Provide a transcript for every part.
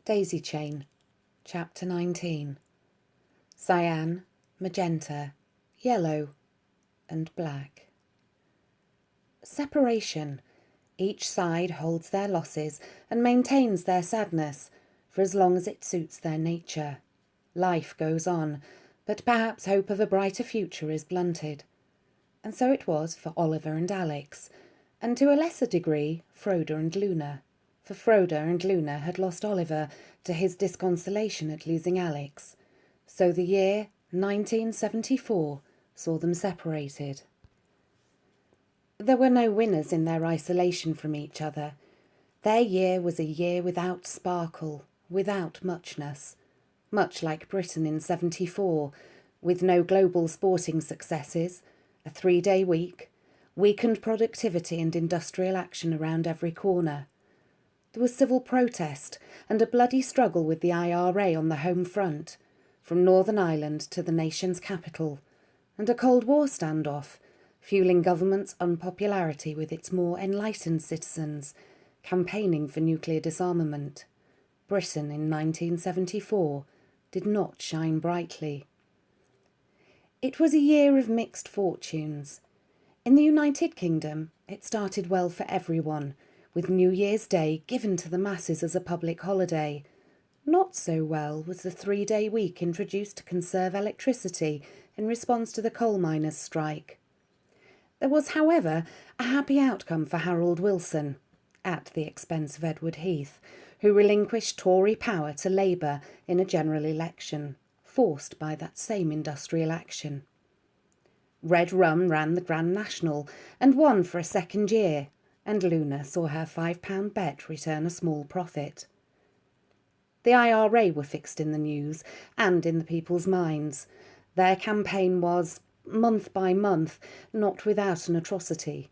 Daisy Chain, Chapter 19. Cyan, magenta, yellow, and black. Separation. Each side holds their losses and maintains their sadness for as long as it suits their nature. Life goes on, but perhaps hope of a brighter future is blunted. And so it was for Oliver and Alex, and to a lesser degree Froda and Luna, for Froda and Luna had lost Oliver to his disconsolation at losing Alex. So the year 1974 saw them separated. There were no winners in their isolation from each other. Their year was a year without sparkle, without muchness, much like Britain in 74, with no global sporting successes, a 3-day week, weakened productivity and industrial action around every corner. There was civil protest and a bloody struggle with the IRA on the home front, from Northern Ireland to the nation's capital, and a Cold War standoff, fueling government's unpopularity with its more enlightened citizens, campaigning for nuclear disarmament. Britain in 1974 did not shine brightly. It was a year of mixed fortunes. In the United Kingdom, it started well for everyone, with New Year's Day given to the masses as a public holiday. Not so well was the 3-day week introduced to conserve electricity in response to the coal miners' strike. There was, however, a happy outcome for Harold Wilson, at the expense of Edward Heath, who relinquished Tory power to Labour in a general election, forced by that same industrial action. Red Rum ran the Grand National and won for a second year, and Luna saw her £5 bet return a small profit. The IRA were fixed in the news and in the people's minds. Their campaign was, month by month, not without an atrocity.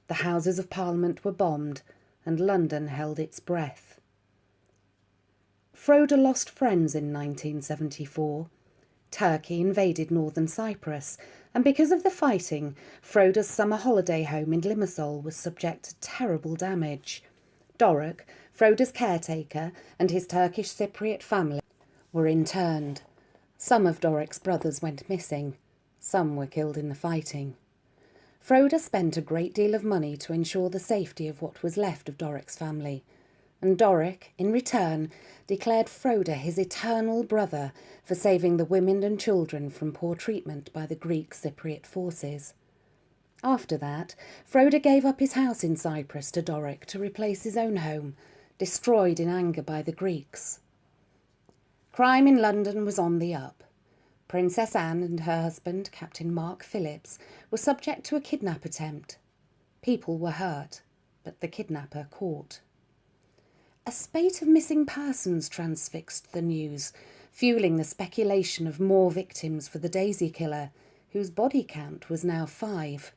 The Houses of Parliament were bombed, and London held its breath. Froda lost friends in 1974. Turkey invaded northern Cyprus, and because of the fighting, Froda's summer holiday home in Limassol was subject to terrible damage. Doric, Froda's caretaker, and his Turkish Cypriot family were interned. Some of Doric's brothers went missing. Some were killed in the fighting. Froda spent a great deal of money to ensure the safety of what was left of Doric's family, and Doric, in return, declared Froda his eternal brother for saving the women and children from poor treatment by the Greek Cypriot forces. After that, Froda gave up his house in Cyprus to Doric to replace his own home, destroyed in anger by the Greeks. Crime in London was on the up. Princess Anne and her husband, Captain Mark Phillips, were subject to a kidnap attempt. People were hurt, but the kidnapper caught. A spate of missing persons transfixed the news, fueling the speculation of more victims for the Daisy killer, whose body count was now 5.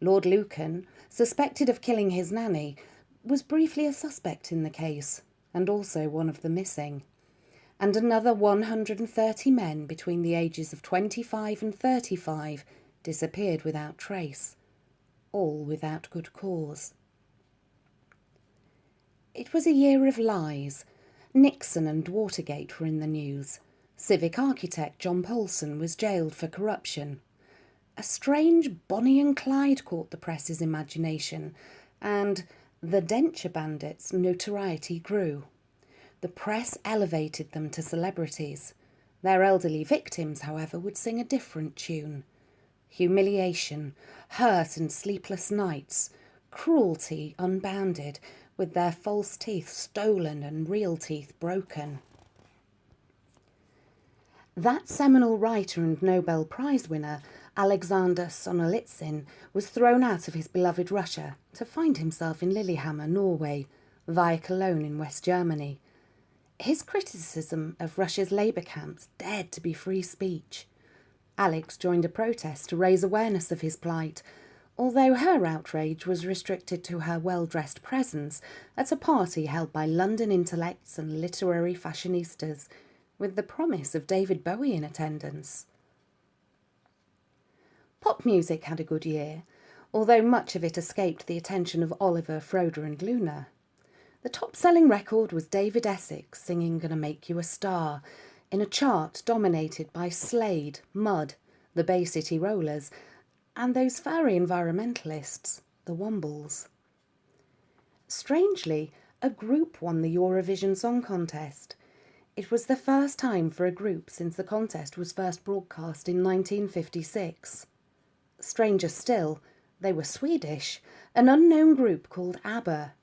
Lord Lucan, suspected of killing his nanny, was briefly a suspect in the case, and also one of the missing. And another 130 men between the ages of 25 and 35 disappeared without trace, all without good cause. It was a year of lies. Nixon and Watergate were in the news. Civic architect John Paulson was jailed for corruption. A strange Bonnie and Clyde caught the press's imagination, and the denture bandits' notoriety grew. The press elevated them to celebrities. Their elderly victims, however, would sing a different tune. Humiliation, hurt and sleepless nights, cruelty unbounded, with their false teeth stolen and real teeth broken. That seminal writer and Nobel Prize winner, Alexander Sonolitsyn, was thrown out of his beloved Russia to find himself in Lillehammer, Norway, via Cologne in West Germany. His criticism of Russia's labour camps dared to be free speech. Alex joined a protest to raise awareness of his plight, although her outrage was restricted to her well-dressed presence at a party held by London intellects and literary fashionistas, with the promise of David Bowie in attendance. Pop music had a good year, although much of it escaped the attention of Oliver, Froda and Luna. The top-selling record was David Essex singing Gonna Make You a Star, in a chart dominated by Slade, Mud, the Bay City Rollers, and those furry environmentalists, the Wombles. Strangely, a group won the Eurovision Song Contest. It was the first time for a group since the contest was first broadcast in 1956. Stranger still, they were Swedish, an unknown group called ABBA.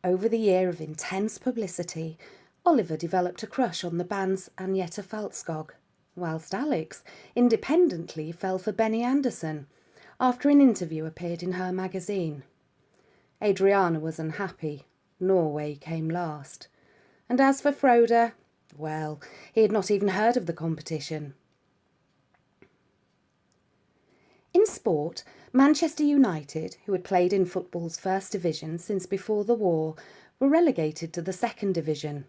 Over the year of intense publicity, Oliver developed a crush on the band's Agneta Faltskog, whilst Alex independently fell for Benny Andersson after an interview appeared in her magazine. Adriana was unhappy. Norway came last. And as for Frode, well, he had not even heard of the competition. In sport, Manchester United, who had played in football's first division since before the war, were relegated to the second division,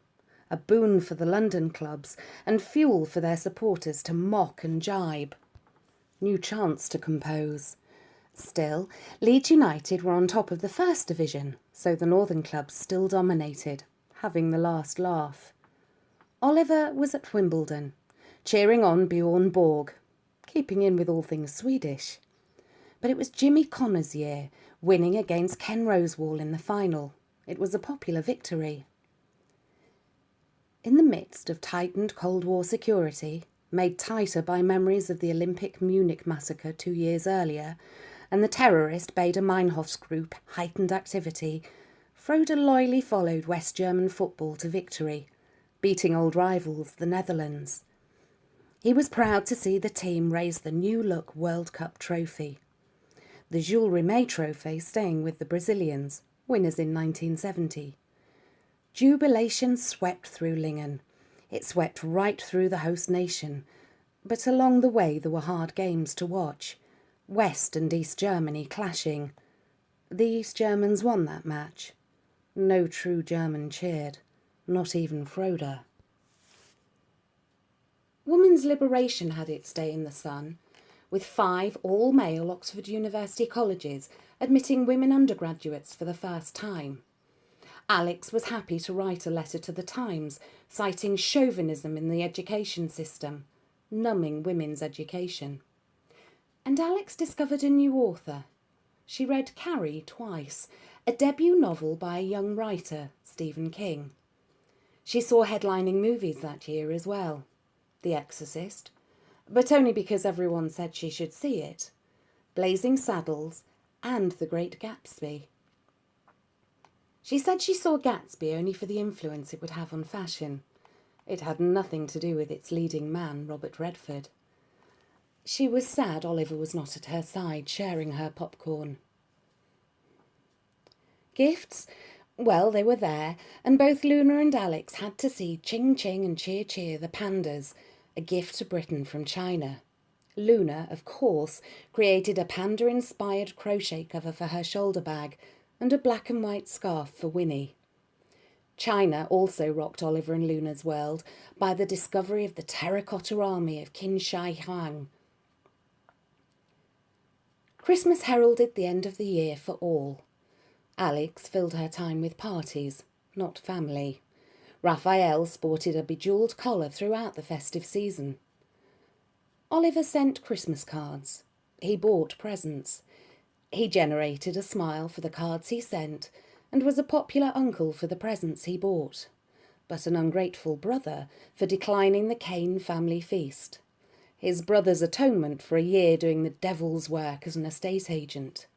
a boon for the London clubs and fuel for their supporters to mock and jibe. New chance to compose. Still, Leeds United were on top of the first division, so the northern clubs still dominated, having the last laugh. Oliver was at Wimbledon, cheering on Bjorn Borg, keeping in with all things Swedish. But it was Jimmy Connor's year, winning against Ken Rosewall in the final. It was a popular victory. In the midst of tightened Cold War security, made tighter by memories of the Olympic Munich massacre 2 years earlier, and the terrorist Bader Meinhof's group heightened activity, Frode loyally followed West German football to victory, beating old rivals, the Netherlands. He was proud to see the team raise the new-look World Cup trophy. The Jules Rimet trophy staying with the Brazilians, winners in 1970. Jubilation swept through Lingen. It swept right through the host nation. But along the way there were hard games to watch. West and East Germany clashing. The East Germans won that match. No true German cheered, not even Frode. Women's liberation had its day in the sun, with 5 all-male Oxford University colleges admitting women undergraduates for the first time. Alex was happy to write a letter to the Times, citing chauvinism in the education system, numbing women's education. And Alex discovered a new author. She read Carrie twice, a debut novel by a young writer, Stephen King. She saw headlining movies that year as well. The Exorcist, but only because everyone said she should see it, Blazing Saddles, and The Great Gatsby. She said she saw Gatsby only for the influence it would have on fashion. It had nothing to do with its leading man, Robert Redford. She was sad Oliver was not at her side, sharing her popcorn. Gifts? Well, they were there, and both Luna and Alex had to see Ching Ching and Cheer Cheer, the pandas, a gift to Britain from China. Luna, of course, created a panda-inspired crochet cover for her shoulder bag and a black and white scarf for Winnie. China also rocked Oliver and Luna's world by the discovery of the terracotta army of Qin Shi Huang. Christmas heralded the end of the year for all. Alex filled her time with parties, not family. Raphael sported a bejewelled collar throughout the festive season. Oliver sent Christmas cards. He bought presents. He generated a smile for the cards he sent and was a popular uncle for the presents he bought, but an ungrateful brother for declining the Kane family feast. His brother's atonement for a year doing the devil's work as an estate agent.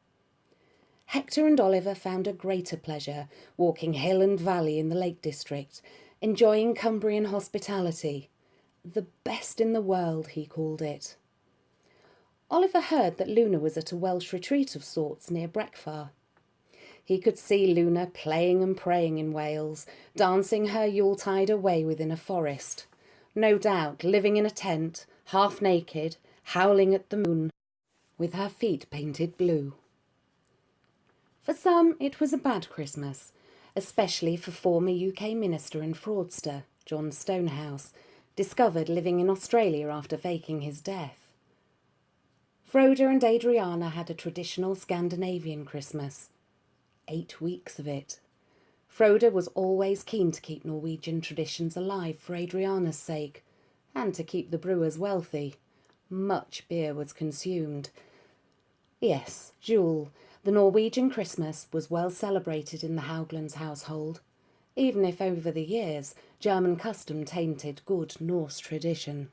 Hector and Oliver found a greater pleasure walking hill and valley in the Lake District, enjoying Cumbrian hospitality. The best in the world, he called it. Oliver heard that Luna was at a Welsh retreat of sorts near Breckfar. He could see Luna playing and praying in Wales, dancing her Yuletide away within a forest. No doubt living in a tent, half naked, howling at the moon, with her feet painted blue. For some, it was a bad Christmas, especially for former UK minister and fraudster John Stonehouse, discovered living in Australia after faking his death. Frode and Adriana had a traditional Scandinavian Christmas. 8 weeks of it. Frode was always keen to keep Norwegian traditions alive for Adriana's sake, and to keep the brewers wealthy. Much beer was consumed. Yes, Jule, the Norwegian Christmas was well celebrated in the Hauglands household, even if over the years German custom tainted good Norse tradition.